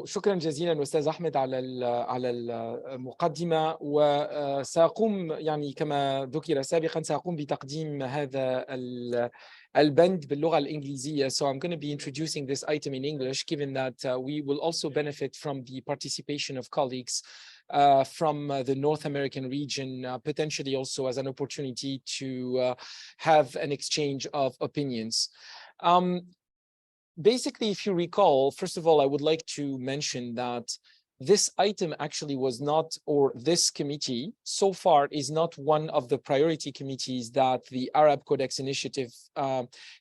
شكرا جزيلا أستاذ أحمد على المقدمة، وسأقوم يعني كما ذكر سابقا سأقوم بتقديم هذا البند باللغة الإنجليزية. So I'm going to be introducing this item in English, given that we will also benefit from the participation of colleagues from the North American region, potentially also as an opportunity to have an exchange of opinions. Basically, if you recall, first of all, I would like to mention that this item actually was not, or this committee so far is not one of the priority committees that the Arab Codex Initiative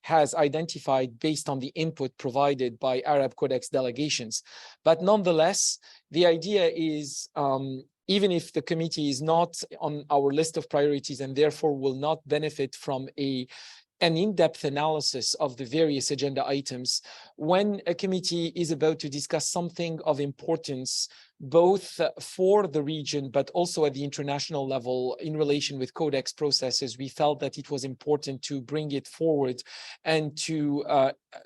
has identified based on the input provided by Arab Codex delegations. But nonetheless, the idea is, even if the committee is not on our list of priorities and therefore will not benefit from an in-depth analysis of the various agenda items, when a committee is about to discuss something of importance, both for the region, but also at the international level in relation with Codex processes, we felt that it was important to bring it forward and to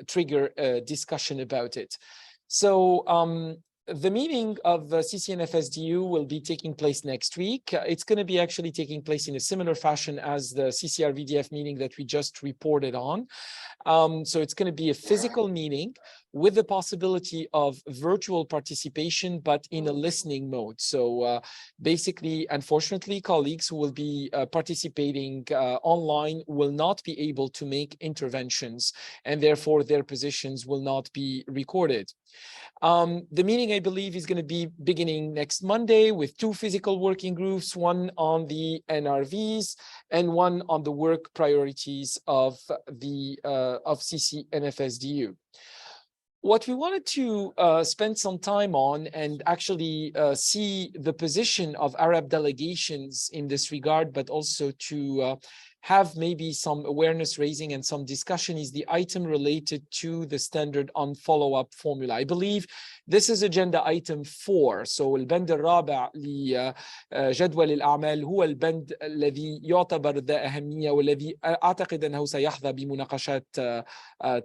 trigger a discussion about it. So the meeting of CCNFSDU will be taking place next week. It's going to be actually taking place in a similar fashion as the CCR-VDF meeting that we just reported on. So it's going to be a physical meeting with the possibility of virtual participation, but in a listening mode. So basically, unfortunately, colleagues who will be participating online will not be able to make interventions, and therefore their positions will not be recorded. The meeting, I believe, is going to be beginning next Monday with 2 physical working groups, one on the NRVs and one on the work priorities of CCNFSDU. What we wanted to spend some time on and actually see the position of Arab delegations in this regard, but also to have maybe some awareness raising and some discussion, is the item related to the standard on follow-up formula. I believe this is agenda item 4. So البند الرابع لجدول الأعمال هو البند الذي يعتبر ذا أهمية والذي أعتقد أنه سيحظى بمناقشات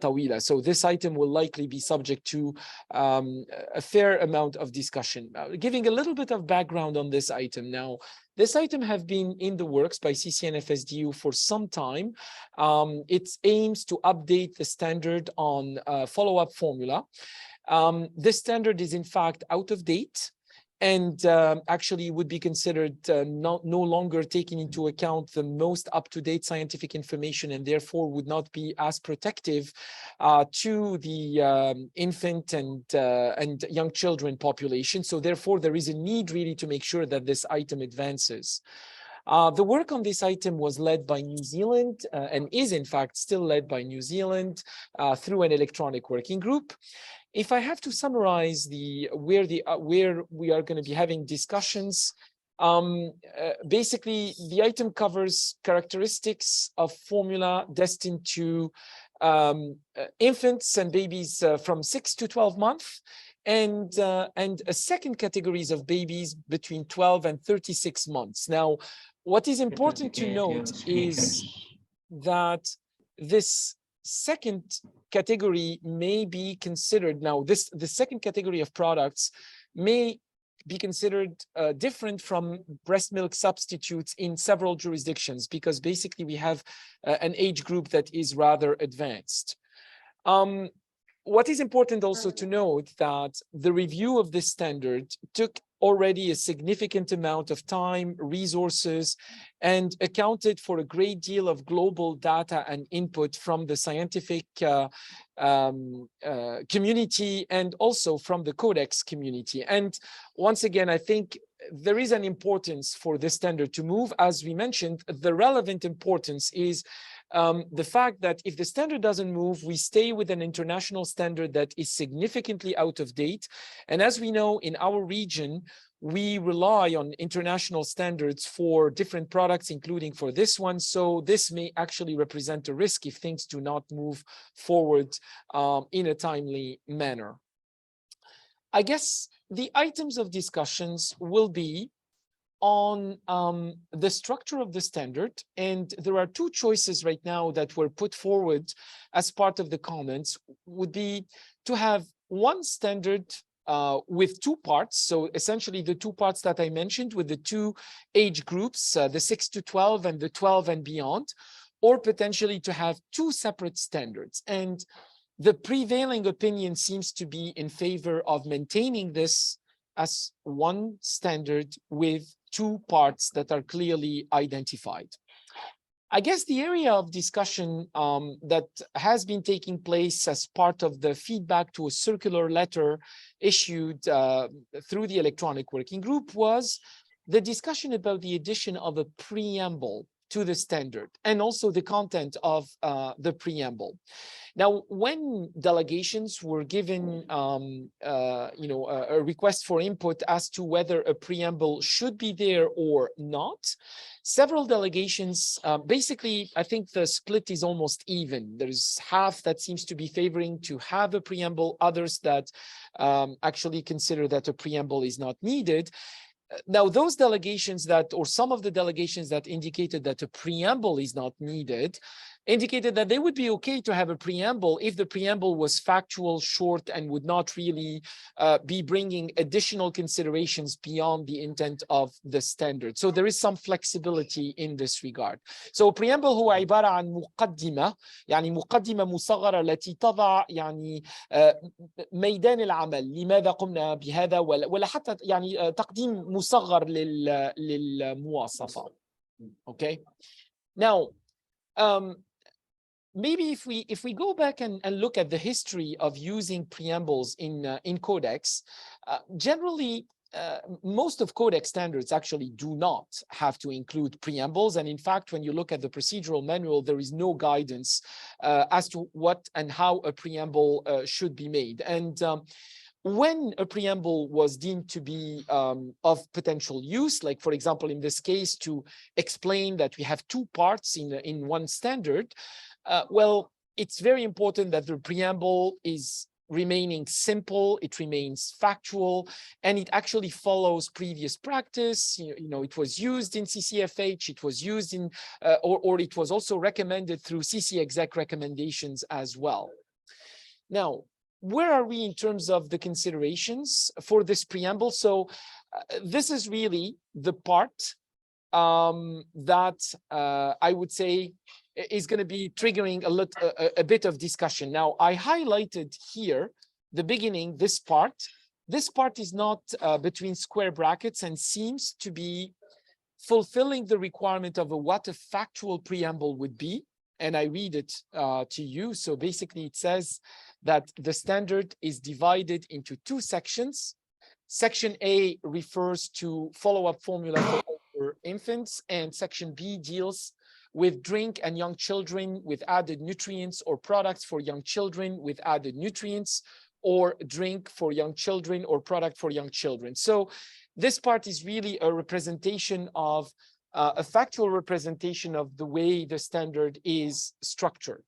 طويلة. So this item will likely be subject to a fair amount of discussion. Giving a little bit of background on this item now. This item has been in the works by CCNFSDU for some time. It aims to update the standard on follow-up formula. This standard is in fact out of date and actually would be considered no longer taking into account the most up-to-date scientific information, and therefore would not be as protective to the infant and young children population. So therefore, there is a need really to make sure that this item advances. The work on this item was led by New Zealand and is in fact still led by New Zealand through an electronic working group. If I have to summarize where we are going to be having discussions, basically the item covers characteristics of formula destined to infants and babies from 6 to 12 months, and a second categories of babies between 12 and 36 months. Now, what is important to note is that this second category may be considered, now the second category of products may be considered different from breast milk substitutes in several jurisdictions, because basically we have an age group that is rather advanced. What is important also to note that the review of this standard took already a significant amount of time, resources, and accounted for a great deal of global data and input from the scientific community and also from the Codex community. And once again, I think there is an importance for this standard to move. As we mentioned, the relevant importance is the fact that if the standard doesn't move, we stay with an international standard that is significantly out of date. And as we know, in our region, we rely on international standards for different products, including for this one. So this may actually represent a risk if things do not move forward in a timely manner. I guess the items of discussions will be on the structure of the standard. And there are 2 choices right now that were put forward as part of the comments, would be to have one standard with two parts. So essentially the two parts that I mentioned with the two age groups, the 6 to 12 and the 12 and beyond, or potentially to have two separate standards. And the prevailing opinion seems to be in favor of maintaining this as one standard with two parts that are clearly identified. I guess the area of discussion that has been taking place as part of the feedback to a circular letter issued through the electronic working group was the discussion about the addition of a preamble to the standard and also the content of the preamble. Now, when delegations were given, a request for input as to whether a preamble should be there or not, several delegations, basically, I think the split is almost even. There's half that seems to be favoring to have a preamble, others that actually consider that a preamble is not needed. Now, those delegations that, or some of the delegations that indicated that a preamble is not needed, indicated that they would be okay to have a preamble if the preamble was factual, short, and would not really be bringing additional considerations beyond the intent of the standard. So there is some flexibility in this regard. So preamble هو عبارة عن مقدمة، يعني مقدمة مصغرة التي تضع يعني ميدان العمل لماذا قمنا بهذا ولا حتى يعني تقديم مصغر للمواصفة. Okay. Now, maybe if we go back and look at the history of using preambles in codex, generally most of codex standards actually do not have to include preambles. And in fact, when you look at the procedural manual, there is no guidance as to what and how a preamble should be made. And when a preamble was deemed to be of potential use, like for example, in this case, to explain that we have two parts in one standard, well, it's very important that the preamble is remaining simple, it remains factual, and it actually follows previous practice. You know, it was used in CCFH, it was used in, or it was also recommended through CC exec recommendations as well. Now, where are we in terms of the considerations for this preamble? So this is really the part that I would say is going to be triggering a bit of discussion. Now, I highlighted here the beginning, this part. This part is not between square brackets and seems to be fulfilling the requirement of what a factual preamble would be. And I read it to you. So basically, it says that the standard is divided into two sections. Section A refers to follow-up formula for infants, and Section B deals with drink and young children with added nutrients, or products for young children with added nutrients, or drink for young children or product for young children. So this part is really a representation of a factual representation of the way the standard is structured.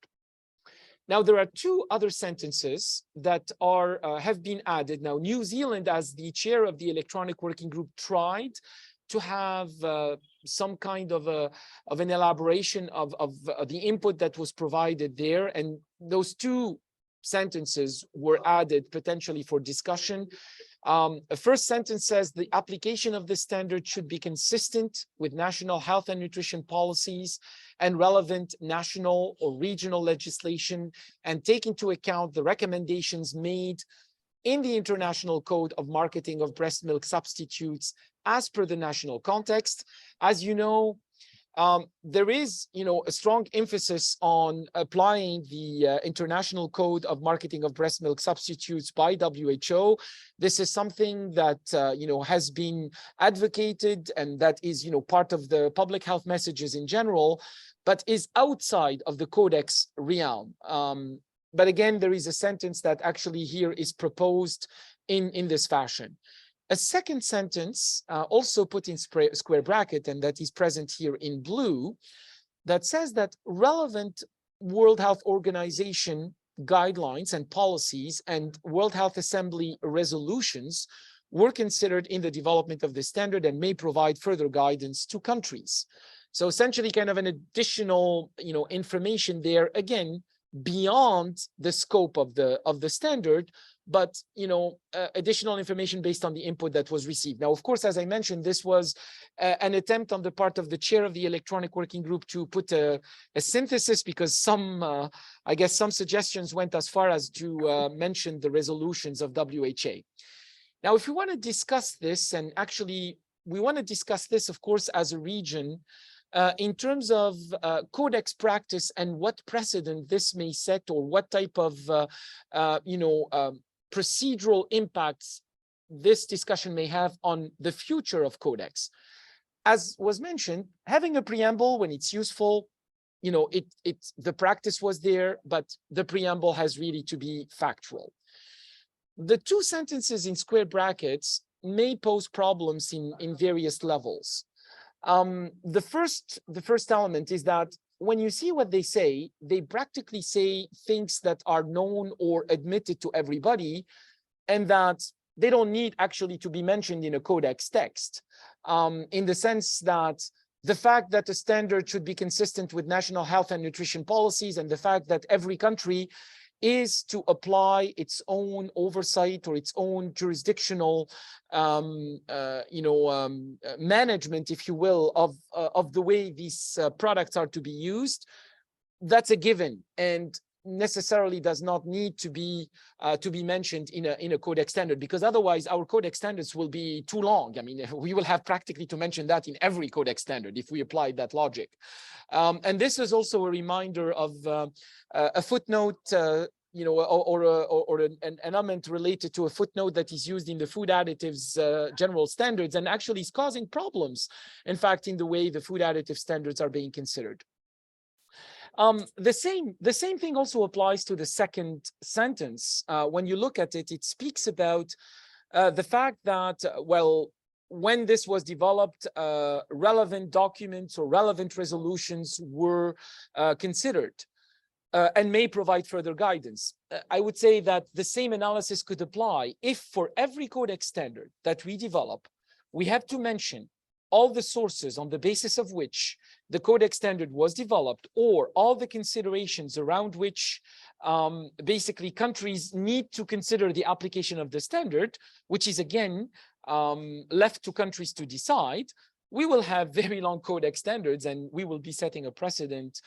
Now, there are two other sentences that are have been added. Now, New Zealand, as the chair of the electronic working group, tried to have some kind of an elaboration of the input that was provided there. And those two sentences were added potentially for discussion. The first sentence says the application of this standard should be consistent with national health and nutrition policies and relevant national or regional legislation, and take into account the recommendations made in the International Code of Marketing of Breast Milk Substitutes as per the national context. As you know, there is, a strong emphasis on applying the International Code of Marketing of Breast Milk Substitutes by WHO. This is something that, has been advocated, and that is, part of the public health messages in general, but is outside of the Codex realm. But again, there is a sentence that actually here is proposed in this fashion. A second sentence, also put in square bracket, and that is present here in blue, that says that relevant World Health Organization guidelines and policies and World Health Assembly resolutions were considered in the development of the standard and may provide further guidance to countries. So essentially kind of an additional, information there, again, beyond the scope of the standard, but additional information based on the input that was received. Now, of course, as I mentioned, this was an attempt on the part of the chair of the electronic working group to put a synthesis, because I guess some suggestions went as far as to mention the resolutions of WHA. Now, if we want to discuss this, and actually we want to discuss this, of course, as a region, in terms of codex practice and what precedent this may set, or what type of procedural impacts this discussion may have on the future of codex. As was mentioned, having a preamble when it's useful, the practice was there, but the preamble has really to be factual. The two sentences in square brackets may pose problems in various levels. The first element is that when you see what they say, they practically say things that are known or admitted to everybody, and that they don't need actually to be mentioned in a codex text, in the sense that the fact that a standard should be consistent with national health and nutrition policies, and the fact that every country is to apply its own oversight or its own jurisdictional management, if you will, of the way these products are to be used. That's a given, and necessarily does not need to be mentioned in a codex standard, because otherwise our codex standards will be too long. I mean, we will have practically to mention that in every codex standard if we apply that logic. And this is also a reminder of a footnote, or an element related to a footnote that is used in the food additives general standards, and actually is causing problems, in fact, in the way the food additive standards are being considered. The same thing also applies to the second sentence. When you look at it, it speaks about the fact that, well, when this was developed, relevant documents or relevant resolutions were considered and may provide further guidance. I would say that the same analysis could apply if for every codex standard that we develop, we have to mention all the sources on the basis of which the codex standard was developed, or all the considerations around which basically countries need to consider the application of the standard, which is again left to countries to decide. We will have very long codex standards, and we will be setting a precedent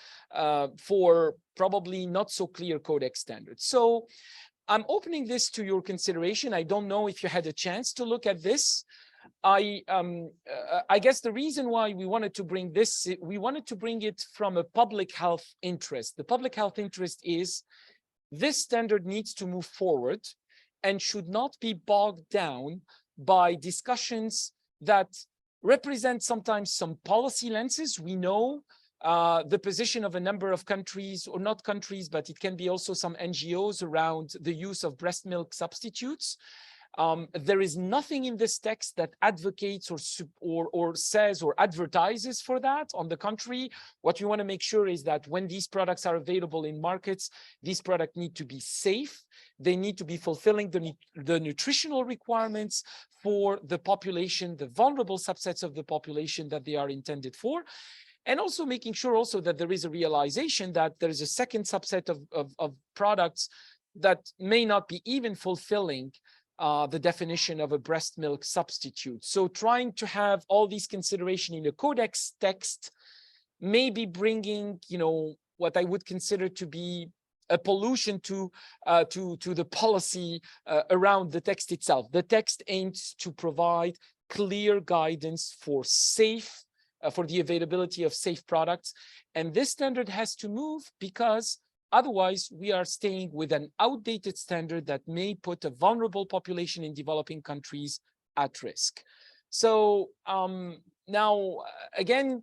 for probably not so clear codex standards. So I'm opening this to your consideration. I don't know if you had a chance to look at this. I guess the reason why we wanted to bring this, we wanted to bring it from a public health interest. The public health interest is this standard needs to move forward and should not be bogged down by discussions that represent sometimes some policy lenses. We know the position of a number of countries, or not countries, but it can be also some NGOs around the use of breast milk substitutes. There is nothing in this text that advocates or says or advertises for that. On the contrary, what we want to make sure is that when these products are available in markets, these products need to be safe. They need to be fulfilling the nutritional requirements for the population, the vulnerable subsets of the population that they are intended for. And also making sure also that there is a realization that there is a second subset of products that may not be even fulfilling the definition of a breast milk substitute. So trying to have all these considerations in the codex text, maybe bringing, what I would consider to be a pollution to the policy around the text itself. The text aims to provide clear guidance for for the availability of safe products. And this standard has to move, because otherwise, we are staying with an outdated standard that may put a vulnerable population in developing countries at risk. So now, again,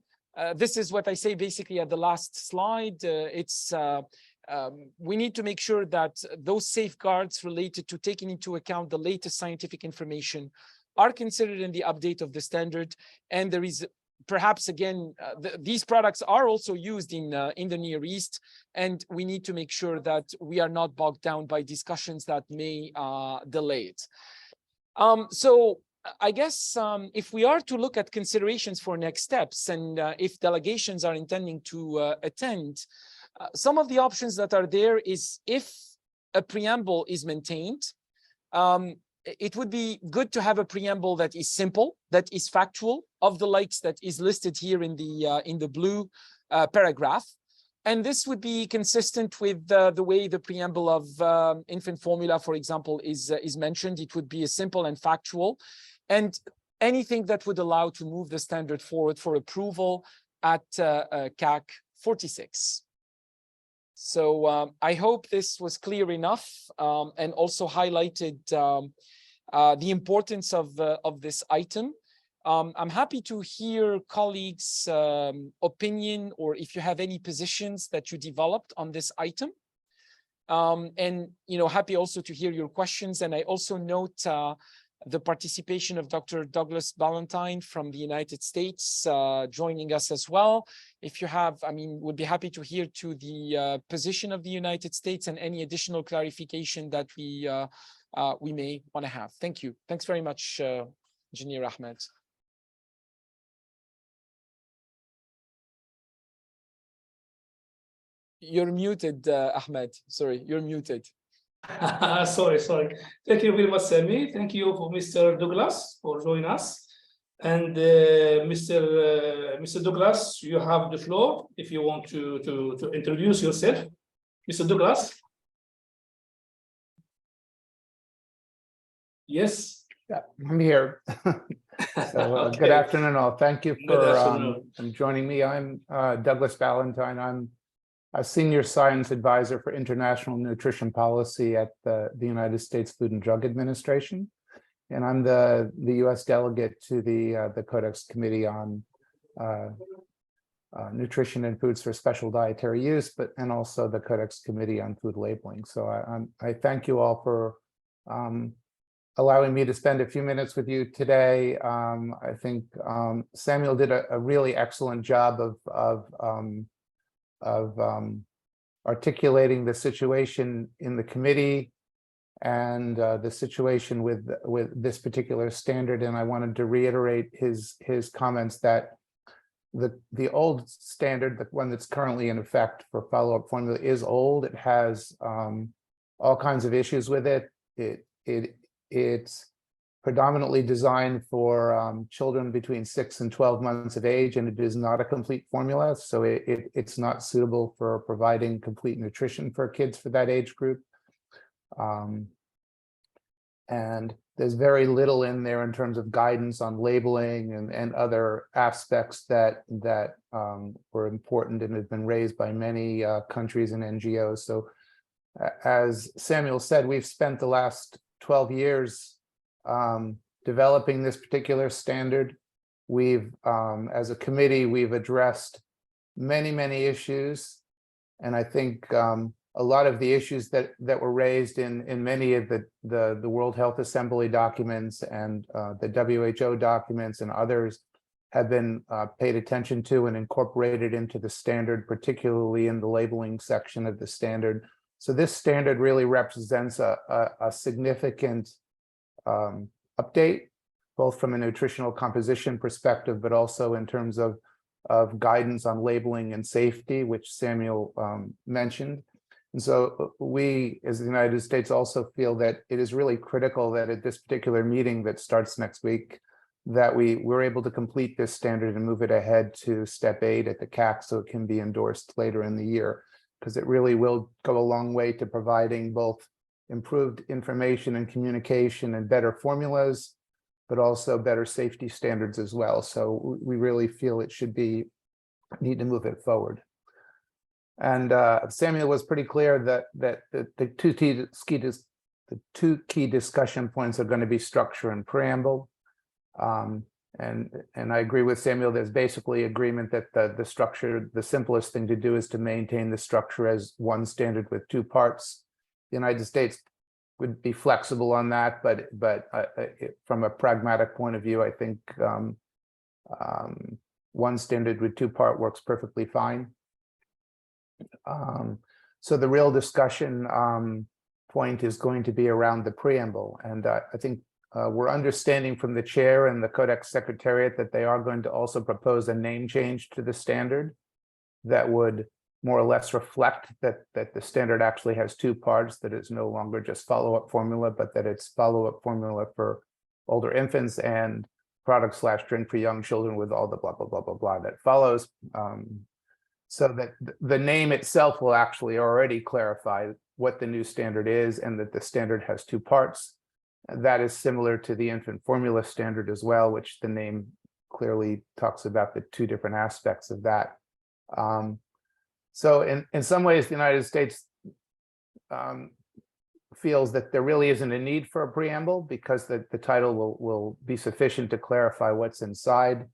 this is what I say basically at the last slide. We need to make sure that those safeguards related to taking into account the latest scientific information are considered in the update of the standard. And there is perhaps, again, these products are also used in the Near East, and we need to make sure that we are not bogged down by discussions that may delay it. So I guess if we are to look at considerations for next steps, and if delegations are intending to attend, Some of the options that are there is if a preamble is maintained, it would be good to have a preamble that is simple, that is factual, of the likes that is listed here in the blue paragraph. And this would be consistent with the way the preamble of infant formula, for example, is mentioned. It would be a simple and factual, and anything that would allow to move the standard forward for approval at CAC 46. So I hope this was clear enough and also highlighted the importance of this item. I'm happy to hear colleagues' opinion, or if you have any positions that you developed on this item. And happy also to hear your questions. And I also note the participation of Dr. Douglas Ballantyne from the United States joining us as well. If you have, would be happy to hear to the position of the United States and any additional clarification that we may want to have. Thank you. Thanks very much, Engineer Ahmed. You're muted, Ahmed. Sorry, you're muted. Sorry. Thank you very much, Sami. Thank you for Mr. Douglas for joining us. And Mr. Douglas, you have the floor if you want to introduce yourself. Mr. Douglas. Yes. Yeah, I'm here. So Okay. Good afternoon all. Thank you for joining me. I'm Douglas Ballantyne. I'm a senior science advisor for international nutrition policy at the United States Food and Drug Administration. And I'm the US delegate to the Codex Committee on Nutrition and Foods for Special Dietary Use, and also the Codex Committee on Food Labeling. So I thank you all for allowing me to spend a few minutes with you today. I think Samuel did a really excellent job of articulating the situation in the committee and the situation with this particular standard. And I wanted to reiterate his comments that the old standard, the one that's currently in effect for follow-up formula, is old. It has all kinds of issues with it. It's predominantly designed for children between 6 and 12 months of age, and it is not a complete formula. So it's not suitable for providing complete nutrition for kids for that age group. And there's very little in there in terms of guidance on labeling and other aspects that were important and have been raised by many countries and NGOs. So as Samuel said, we've spent the last 12 years developing this particular standard. We've, as a committee, we've addressed many issues. And I think a lot of the issues that were raised in many of the World Health Assembly documents and the WHO documents and others have been paid attention to and incorporated into the standard, particularly in the labeling section of the standard. So this standard really represents a significant update, both from a nutritional composition perspective, but also in terms of guidance on labeling and safety, which Samuel mentioned. And so we, as the United States, also feel that it is really critical that at this particular meeting that starts next week, that we're able to complete this standard and move it ahead to step 8 at the CAC so it can be endorsed later in the year, because it really will go a long way to providing both improved information and communication and better formulas, but also better safety standards as well. So we really feel it should need to move it forward. And Samuel was pretty clear that the two key discussion points are going to be structure and preamble. And I agree with Samuel. There's basically agreement that the structure, the simplest thing to do is to maintain the structure as one standard with 2 parts. The United States would be flexible on that, but from a pragmatic point of view, I think one standard with 2-part works perfectly fine. So the real discussion point is going to be around the preamble, and I think we're understanding from the chair and the Codex Secretariat that they are going to also propose a name change to the standard that would more or less reflect that the standard actually has two parts, that it's no longer just follow-up formula, but that it's follow-up formula for older infants and product/drink for young children with all the blah, blah, blah, blah, blah that follows. So that the name itself will actually already clarify what the new standard is and that the standard has two parts. That is similar to the infant formula standard as well, which the name clearly talks about the two different aspects of that. So in some ways, the United States feels that there really isn't a need for a preamble because the title will be sufficient to clarify what's inside.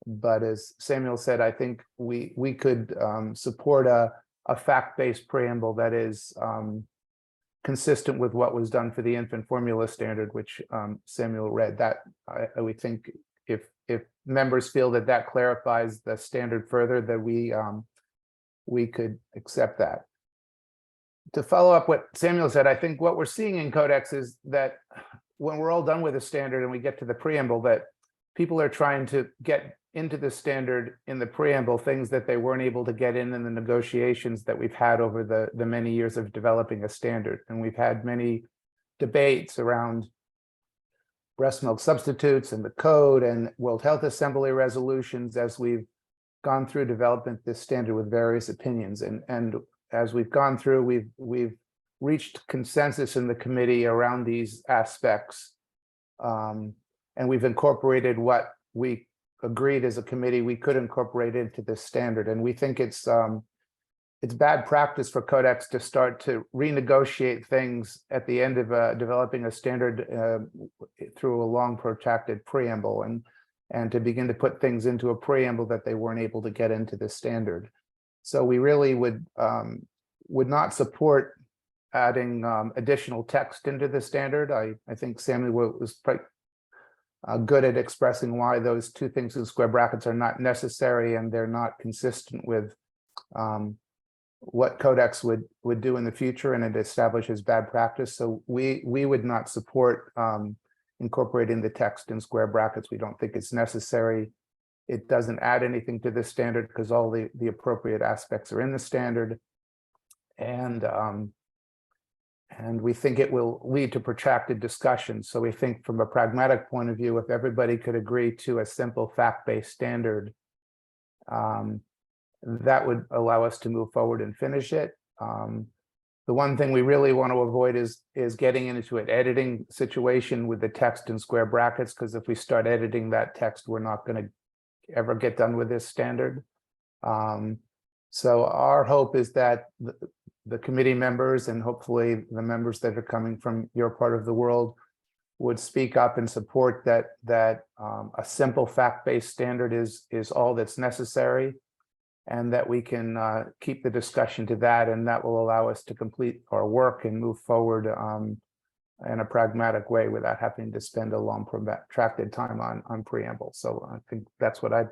But as Samuel said, I think we could support a fact-based preamble that is consistent with what was done for the infant formula standard, which Samuel read. That I would think if members feel that that clarifies the standard further, that we could accept that. To follow up what Samuel said, I think what we're seeing in Codex is that when we're all done with the standard and we get to the preamble, that people are trying to get into the standard in the preamble things that they weren't able to get in the negotiations that we've had over the many years of developing a standard. And we've had many debates around breast milk substitutes and the code and World Health Assembly resolutions as we've gone through developing this standard with various opinions. And as we've gone through, we've reached consensus in the committee around these aspects. And we've incorporated what we agreed as a committee we could incorporate into this standard. And we think it's bad practice for Codex to start to renegotiate things at the end of developing a standard through a long protracted preamble and to begin to put things into a preamble that they weren't able to get into the standard. So we really would not support adding additional text into the standard. I think Samuel was quite good at expressing why those two things in square brackets are not necessary and they're not consistent with what Codex would do in the future, and it establishes bad practice. So we would not support incorporating the text in square brackets. We don't think it's necessary. It doesn't add anything to the standard because all the appropriate aspects are in the standard. And we think it will lead to protracted discussion. So we think from a pragmatic point of view, if everybody could agree to a simple fact-based standard, that would allow us to move forward and finish it. The one thing we really want to avoid is getting into an editing situation with the text in square brackets, because if we start editing that text, we're not going to ever get done with this standard. So our hope is that the committee members and hopefully the members that are coming from your part of the world would speak up and support that a simple fact-based standard is all that's necessary, and that we can keep the discussion to that, and that will allow us to complete our work and move forward in a pragmatic way without having to spend a long protracted time on preamble. So I think that's what I'm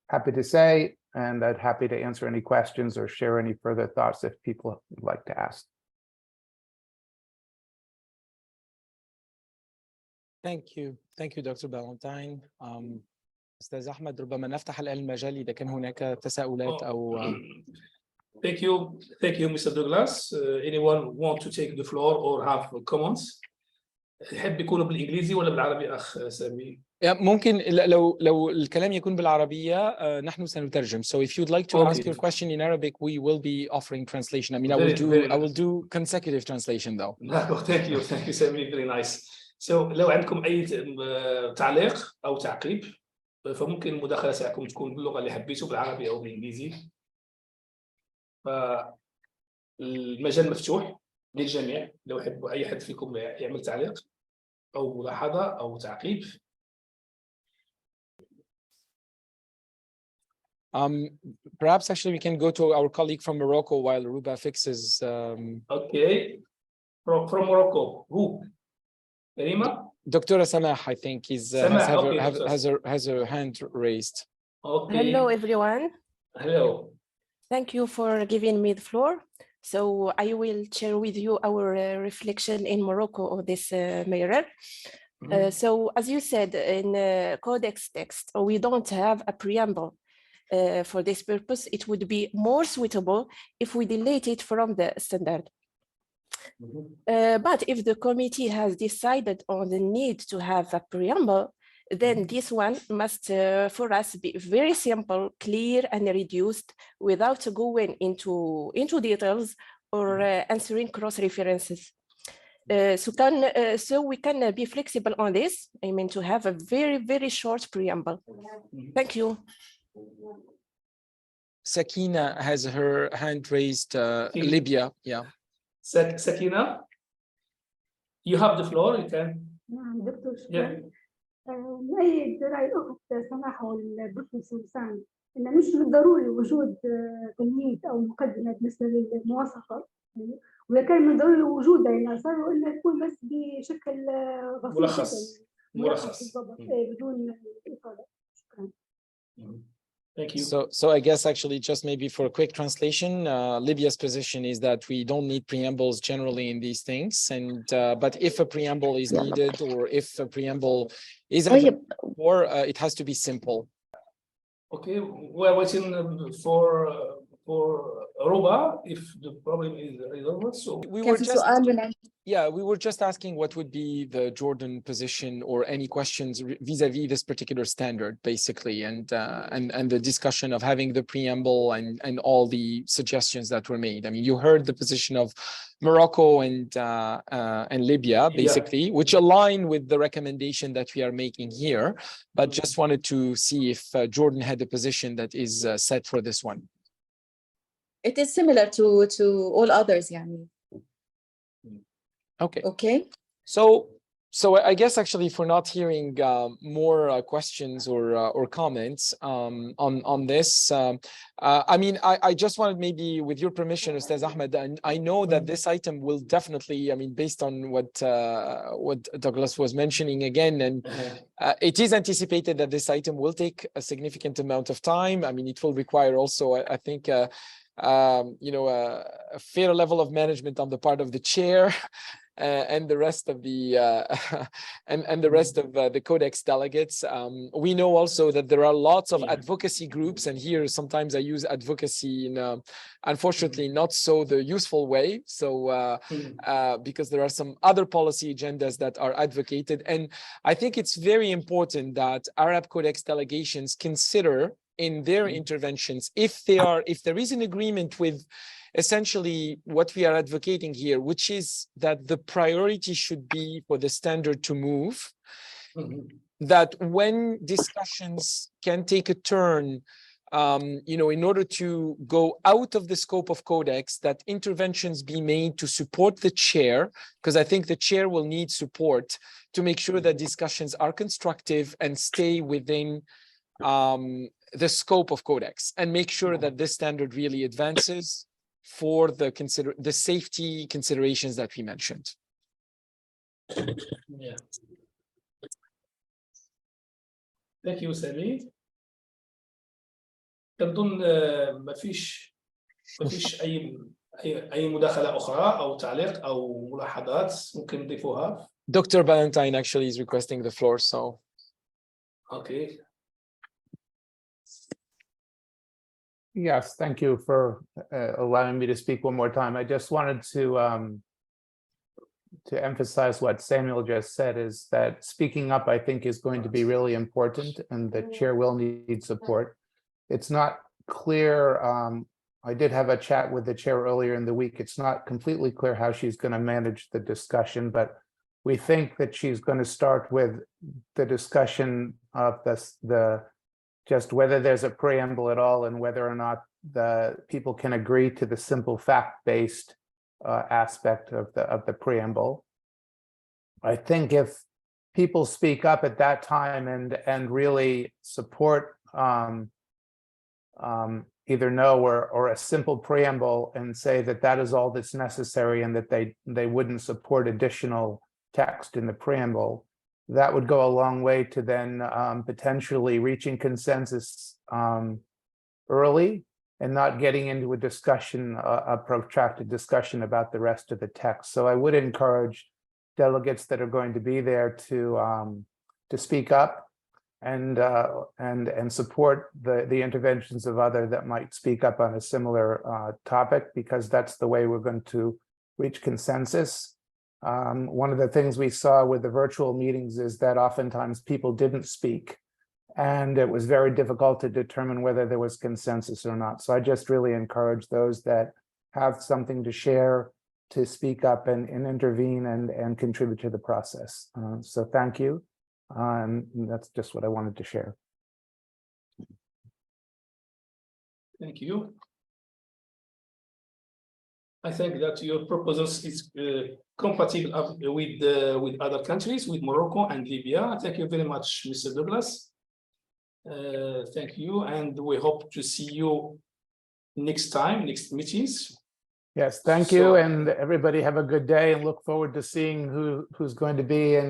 happy to say, and I'd happy to answer any questions or share any further thoughts if people would like to ask. Thank you, Dr. Ballantyne. أستاذ أحمد، ربما نفتح الآن المجال إذا كان هناك تساؤلات أو Thank you, Mr. Douglas. Anyone want to take the floor or have comments? يحب يكون بالإنجليزي ولا بالعربي أخ سامي؟ ممكن لو الكلام يكون بالعربية نحن سنترجم. So if you'd like to ask your question in Arabic, we will be offering translation. I mean, I will do consecutive translation though. Thank you, Sami. Very nice. So لو عندكم أي تعليق أو تعقيب فممكن المداخلة تاعكم تكون باللغة اللي حبيتوا بالعربي أو بالإنجليزي. فالمجال مفتوح للجميع لو يحب أي حد فيكم يعمل تعليق أو ملاحظة أو تعقيب. Perhaps actually we can go to our colleague from Morocco while Ruba fixes. Okay, from Morocco. Who? Rima? Dr. Samah, I think, has her hand raised. Okay. Hello, everyone. Hello. Thank you for giving me the floor. So I will share with you our reflection in Morocco of this mirror. So as you said in Codex text, we don't have a preamble. For this purpose, it would be more suitable if we delete it from the standard. But if the committee has decided on the need to have a preamble, then this one must, for us, be very simple, clear, and reduced without going into details or answering cross-references. So we can be flexible on this. I mean, to have a very, very short preamble. Thank you. Sakina has her hand raised. Libya, yeah. Sakina, you have the floor. You can. نعم دكتور Yeah. شكرا. نؤيد رأي الأخت سماح والبروفيسور سام إن مش من الضروري وجود تمهيد أو مقدمة بالنسبة للمواصفة، وإذا كان من ضروري وجودها يعني صار إنه يكون بس بشكل بسيط ملخص بالضبط بدون إفادة. شكرا. Thank you. So I guess actually just maybe for a quick translation, Libya's position is that we don't need preambles generally in these things, and but if a preamble is needed or if a preamble is or it has to be simple. Okay, we're waiting for Ruba if the problem is resolved. So We were just asking what would be the Jordan position or any questions vis-a-vis this particular standard, basically, and the discussion of having the preamble and all the suggestions that were made. I mean, you heard the position of Morocco and Libya, basically, which align with the recommendation that we are making here, but just wanted to see if Jordan had a position that is set for this one. It is similar to all others, yani. Okay. So I guess actually if we're not hearing more questions or comments on this, I mean, I just wanted maybe with your permission, Ustaz Ahmed, and I know that this item will definitely, I mean, based on what Douglas was mentioning again, and it is anticipated that this item will take a significant amount of time. I mean, it will require also, I think, you know, a fair level of management on the part of the chair. And the rest of the the Codex delegates. We know also that there are lots of advocacy groups, and here sometimes I use advocacy in unfortunately not so the useful way. So because there are some other policy agendas that are advocated, and I think it's very important that Arab Codex delegations consider in their interventions if there is an agreement with essentially what we are advocating here, which is that the priority should be for the standard to move, that when discussions can take a turn, you know, in order to go out of the scope of Codex, that interventions be made to support the chair, because I think the chair will need support to make sure that discussions are constructive and stay within the scope of Codex, and make sure that this standard really advances for the safety considerations that we mentioned. Yeah. Thank you, Sami. تظن ما فيش أي مداخلة أخرى أو تعليق أو ملاحظات ممكن نضيفوها. Dr. Ballantyne actually is requesting the floor, so. Okay. Yes, thank you for allowing me to speak one more time. I just wanted to emphasize what Samuel just said, is that speaking up, I think, is going to be really important, and the chair will need support. It's not clear. I did have a chat with the chair earlier in the week. It's not completely clear how she's going to manage the discussion, but we think that she's going to start with the discussion of just whether there's a preamble at all, and whether or not the people can agree to the simple fact-based aspect of the preamble. I think if people speak up at that time and really support either no or a simple preamble, and say that that is all that's necessary, and that they wouldn't support additional text in the preamble, that would go a long way to then potentially reaching consensus early, and not getting into a discussion, a protracted discussion about the rest of the text. So I would encourage delegates that are going to be there to speak up and support the interventions of others that might speak up on a similar topic, because that's the way we're going to reach consensus. One of the things we saw with the virtual meetings is that oftentimes people didn't speak, and it was very difficult to determine whether there was consensus or not. So I just really encourage those that have something to share to speak up and intervene and contribute to the process. So thank you. And that's just what I wanted to share. Thank you. I think that your proposals is compatible with other countries, with Morocco and Libya. Thank you very much, Mr. Douglas. Thank you, and we hope to see you next time, next meetings. Yes, thank you, and everybody have a good day, and look forward to seeing who's going to be in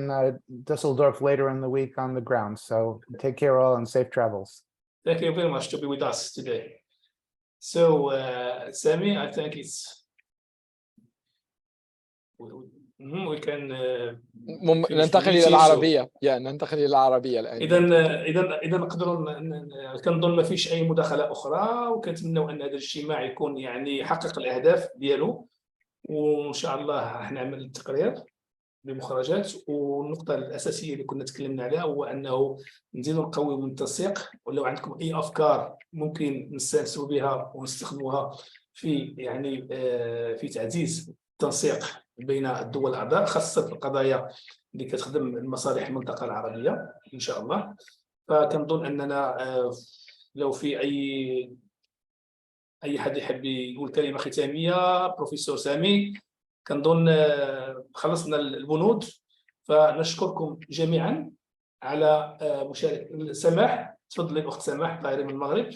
Düsseldorf later in the week on the ground. So take care all and safe travels. Thank you very much to be with us today. So, Sami, I think we can ننتقل إلى العربية. ننتقل إلى العربية الآن. إذا نقدروا كنظن ما فيش أي مداخلة أخرى، وكنتمنوا أن هذا الاجتماع يكون يعني يحقق الأهداف ديالو، وإن شاء الله راح نعمل التقرير بمخرجات. والنقطة الأساسية اللي كنا تكلمنا عليها هو أنه نزيدوا نقويوا من التنسيق، ولو عندكم أي أفكار ممكن نستانسوا بها ونستخدموها في يعني في تعزيز التنسيق بين الدول الأعضاء، خاصة في القضايا اللي كتخدم المصالح المنطقة العربية إن شاء الله. فكنظن أننا لو في أي حد يحب يقول كلمة ختامية، بروفيسور سامي، كنظن خلصنا البنود. فنشكركم جميعا على مشاركة. سماح، تفضلي الأخت سماح طاهري من المغرب.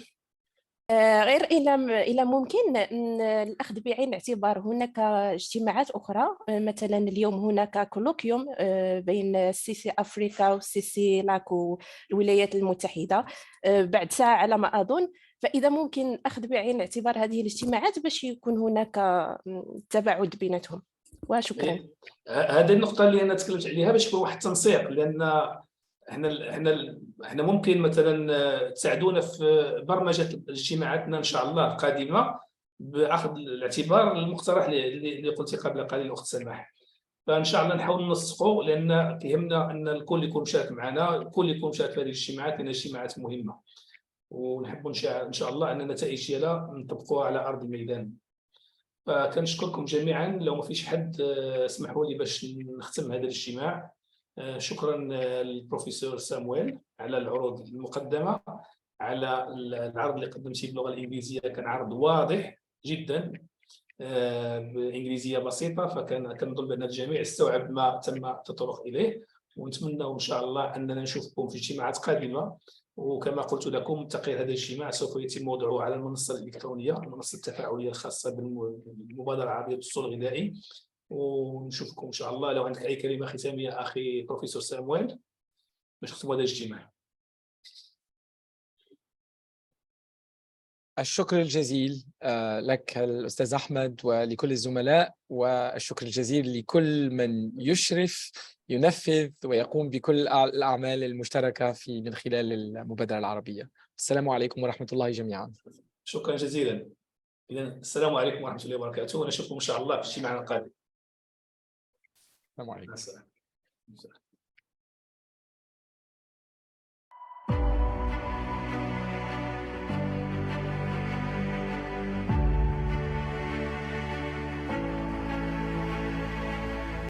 غير إلى ممكن الأخذ بعين الاعتبار هناك اجتماعات أخرى، مثلا اليوم هناك كولوكيوم بين السيسي أفريقيا والسيسي لاك والولايات المتحدة بعد ساعة على ما أظن. فإذا ممكن الأخذ بعين الاعتبار هذه الاجتماعات باش يكون هناك تباعد بيناتهم. وشكرا. هذه النقطة اللي أنا تكلمت عليها باش يكون واحد التنسيق، لأن احنا ممكن مثلا تساعدونا في برمجه اجتماعاتنا ان شاء الله القادمه باخذ الاعتبار المقترح اللي قلتي قبل قليل الاخت سماح. فان شاء الله نحاول ننسقوا، لان كيهمنا ان الكل يكون مشارك معنا، الكل يكون مشارك في هذه الاجتماعات، لان الاجتماعات مهمه، ونحب ان شاء الله ان النتائج ديالها نطبقوها على ارض الميدان. فكنشكركم جميعا. لو ما فيش حد اسمحوا لي باش نختم هذا الاجتماع. شكرا للبروفيسور سامويل على العروض المقدمة، على العرض اللي قدمتيه باللغة الإنجليزية. كان عرض واضح جدا بإنجليزية بسيطة، فكنظن بأن الجميع استوعب ما تم التطرق إليه. ونتمنى إن شاء الله أننا نشوفكم في اجتماعات قادمة. وكما قلت لكم تقرير هذا الاجتماع سوف يتم وضعه على المنصة الإلكترونية، المنصة التفاعلية الخاصة بالمبادرة العربية للدستور الغذائي. ونشوفكم ان شاء الله. لو عندك اي كلمه ختاميه اخي بروفيسور سامويل باش نختموا هذا الاجتماع. الشكر الجزيل لك الأستاذ أحمد ولكل الزملاء، والشكر الجزيل لكل من يشرف ينفذ ويقوم بكل الأعمال المشتركة من خلال المبادرة العربية. السلام عليكم ورحمة الله جميعا. شكرا جزيلا. إذن السلام عليكم ورحمة الله وبركاته، ونشوفكم إن شاء الله في اجتماعنا القادم. السلام عليكم.